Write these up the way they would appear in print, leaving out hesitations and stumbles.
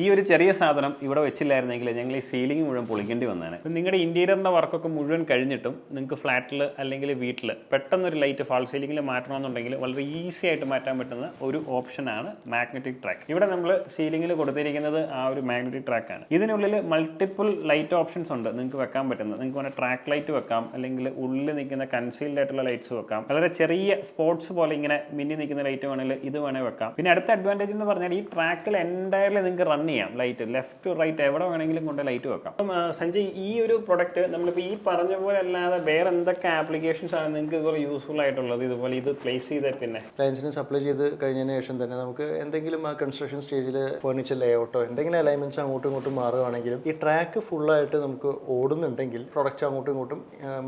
ഈ ഒരു ചെറിയ സാധനം ഇവിടെ വെച്ചില്ലായിരുന്നെങ്കിൽ ഞങ്ങൾ ഈ സീലിംഗ് മുഴുവൻ പൊളിക്കേണ്ടി വന്നതാണ്. നിങ്ങളുടെ ഇന്റീരിയറിന്റെ വർക്കൊക്കെ മുഴുവൻ കഴിഞ്ഞിട്ടും നിങ്ങൾക്ക് ഫ്ലാറ്റിൽ അല്ലെങ്കിൽ വീട്ടിൽ പെട്ടെന്നൊരു ലൈറ്റ് ഫാൾ സീലിംഗിൽ മാറ്റണമെന്നുണ്ടെങ്കിൽ വളരെ ഈസി ആയിട്ട് മാറ്റാൻ പറ്റുന്ന ഒരു ഓപ്ഷനാണ് മാഗ്നറ്റിക് ട്രാക്ക്. ഇവിടെ നമ്മൾ സീലിംഗിൽ കൊടുത്തിരിക്കുന്നത് ആ ഒരു മാഗ്നറ്റിക് ട്രാക്കാണ്. ഇതിനുള്ളിൽ മൾട്ടിപ്പിൾ ലൈറ്റ് ഓപ്ഷൻസ് ഉണ്ട് നിങ്ങൾക്ക് വെക്കാൻ പറ്റുന്നത്. നിങ്ങൾക്ക് വേണമെങ്കിൽ ട്രാക്ക് ലൈറ്റ് വെക്കാം, അല്ലെങ്കിൽ ഉള്ളിൽ നിൽക്കുന്ന കൺസീൽഡ് ആയിട്ടുള്ള ലൈറ്റ്സ് വെക്കാം. വളരെ ചെറിയ സ്പോട്സ് പോലെ ഇങ്ങനെ മിന്നി നിൽക്കുന്ന ലൈറ്റ് വേണമെങ്കിൽ ഇത് വേണമെങ്കിൽ വെക്കാം. പിന്നെ അടുത്ത അഡ്വാൻറ്റേജ് എന്ന് പറഞ്ഞാൽ ഈ ട്രാക്കിൽ എൻറ്റയർലി നിങ്ങൾക്ക് റൺ ചെയ്യാം. ലൈറ്റ് ലെഫ്റ്റ് ടു റൈറ്റ് എവിടെ വേണമെങ്കിലും കൊണ്ട് ലൈറ്റ് വെക്കാം. അപ്പം സഞ്ജയ്, ഈ ഒരു പ്രൊഡക്റ്റ് നമ്മളിപ്പോൾ ഈ പറഞ്ഞ പോലെ അല്ലാതെ വേറെ എന്തൊക്കെ ആപ്ലിക്കേഷൻസ് ആണ് നിങ്ങൾക്ക് ഇതുപോലെ യൂസ്ഫുൾ ആയിട്ടുള്ളത്? ഇതുപോലെ ഇത് പ്ലേസ് ചെയ്ത പിന്നെ ക്ലയൻസിന് സപ്ലൈ ചെയ്ത് കഴിഞ്ഞതിന് ശേഷം തന്നെ നമുക്ക് എന്തെങ്കിലും ആ കൺസ്ട്രക്ഷൻ സ്റ്റേജിൽ ഫർണിച്ചർ ലേഔട്ടോ എന്തെങ്കിലും അലൈൻമെന്റ്സ് അങ്ങോട്ടും ഇങ്ങോട്ടും മാറുകയാണെങ്കിലും ഈ ട്രാക്ക് ഫുള്ളായിട്ട് നമുക്ക് ഓടുന്നുണ്ടെങ്കിൽ പ്രൊഡക്റ്റ് അങ്ങോട്ടും ഇങ്ങോട്ടും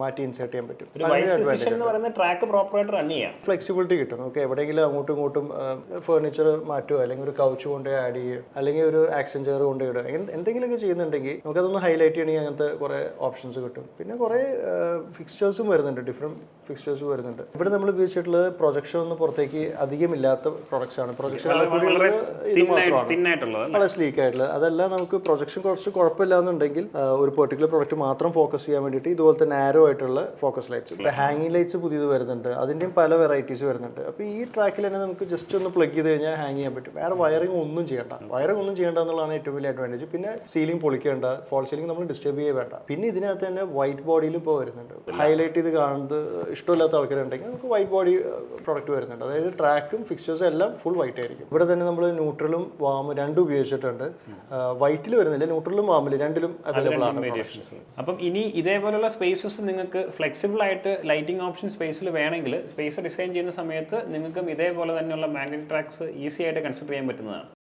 മാറ്റി ഇൻസേർട്ട് ചെയ്യാൻ പറ്റും. ട്രാക്ക് പ്രോപ്പറായിട്ട് റൺ ചെയ്യാം, ഫ്ലെക്സിബിലിറ്റി കിട്ടും. നമുക്ക് എവിടെയെങ്കിലും അങ്ങോട്ടും ഇങ്ങോട്ടും ഫർണിച്ചർ മാറ്റുമോ, അല്ലെങ്കിൽ ഒരു കൗച്ച് കൊണ്ട് ആഡ് ചെയ്യുക, അല്ലെങ്കിൽ ഒരു ആക്സൻ ചെയർ കൊണ്ട് ഇടുക, എന്തെങ്കിലുമൊക്കെ ചെയ്യുന്നുണ്ടെങ്കിൽ നമുക്കതൊന്ന് ഹൈലൈറ്റ് ചെയ്യണമെങ്കിൽ അങ്ങനത്തെ കുറേ ഓപ്ഷൻസ് കിട്ടും. പിന്നെ കുറേ ഫിക്സ്ചേഴ്സും വരുന്നുണ്ട്, ഡിഫറെൻറ്റ് ഫിക്സ്ചേഴ്സ് വരുന്നുണ്ട്. ഇവിടെ നമ്മൾ ഉപയോഗിച്ചിട്ടുള്ള പ്രൊജക്ഷൻ ഒന്നും പുറത്തേക്ക് അധികമില്ലാത്ത പ്രൊഡക്ട്സ് ആണ്. പ്രൊജക്ഷൻ വളരെ സ്ലീക്ക് ആയിട്ടുള്ളത്. അതെല്ലാം നമുക്ക് പ്രൊജക്ഷൻ കുറച്ച് കുഴപ്പമില്ല എന്നുണ്ടെങ്കിൽ ഒരു പെർട്ടിക്കുലർ പ്രൊഡക്റ്റ് മാത്രം ഫോക്കസ് ചെയ്യാൻ വേണ്ടിയിട്ട് ഇതുപോലത്തെ നാരോ ആയിട്ടുള്ള ഫോക്കസ് ലൈറ്റ്സ്, ഇപ്പോൾ ഹാങ്ങിങ് ലൈറ്റ്സ് പുതിയത് വരുന്നുണ്ട്, അതിൻ്റെയും പല വെറൈറ്റീസ് വരുന്നുണ്ട്. അപ്പോൾ ഈ ട്രാക്കിൽ തന്നെ നമുക്ക് ജസ്റ്റ് ഒന്ന് പ്ലഗ് ചെയ്ത് കഴിഞ്ഞാൽ ഹാങ് ചെയ്യാൻ പറ്റും. വേറെ വയറിംഗ് ഒന്നും ചെയ്യേണ്ട എന്നുള്ളതാണ് ഏറ്റവും വലിയ അഡ്വാൻറ്റേജ്. പിന്നെ സീലിംഗ് പൊളിക്കേണ്ട, ഫോൾ സീലിംഗ് നമ്മൾ ഡിസ്റ്റർബ് ചെയ്യേ വേണ്ട. പിന്നെ ഇതിനകത്ത് തന്നെ വൈറ്റ് ബോഡിയിൽ ഇപ്പോൾ വരുന്നുണ്ട്. ഹൈലൈറ്റ് ചെയ്ത് കാണുന്നത് ഇഷ്ടമില്ലാത്ത ആൾക്കാരുണ്ടെങ്കിൽ നമുക്ക് വൈറ്റ് ബോഡി പ്രൊഡക്റ്റ് വരുന്നുണ്ട്. അതായത് ട്രാക്കും ഫിക്സ്ചേഴ്സും എല്ലാം ഫുൾ വൈറ്റ് ആയിരിക്കും. ഇവിടെ തന്നെ നമ്മൾ ന്യൂട്രലും വാമും രണ്ടും ഉപയോഗിച്ചിട്ടുണ്ട്. വൈറ്റിൽ വരുന്നില്ല, ന്യൂട്രലും വാമിൽ രണ്ടിലും അവൈലബിൾ ആണ്. അപ്പം ഇനി ഇതേപോലുള്ള സ്പേസസ് നിങ്ങൾക്ക് ഫ്ലെക്സിബിൾ ആയിട്ട് ലൈറ്റിംഗ് ഓപ്ഷൻ സ്പേസിൽ വേണമെങ്കിൽ സ്പേസ് ഡിസൈൻ ചെയ്യുന്ന സമയത്ത് നിങ്ങൾക്കും ഇതേപോലെ തന്നെയുള്ള മാഗ്നറ്റിക് ട്രാക്സ് ഈസി ആയിട്ട് കൺസിഡർ ചെയ്യാൻ പറ്റുന്നതാണ്.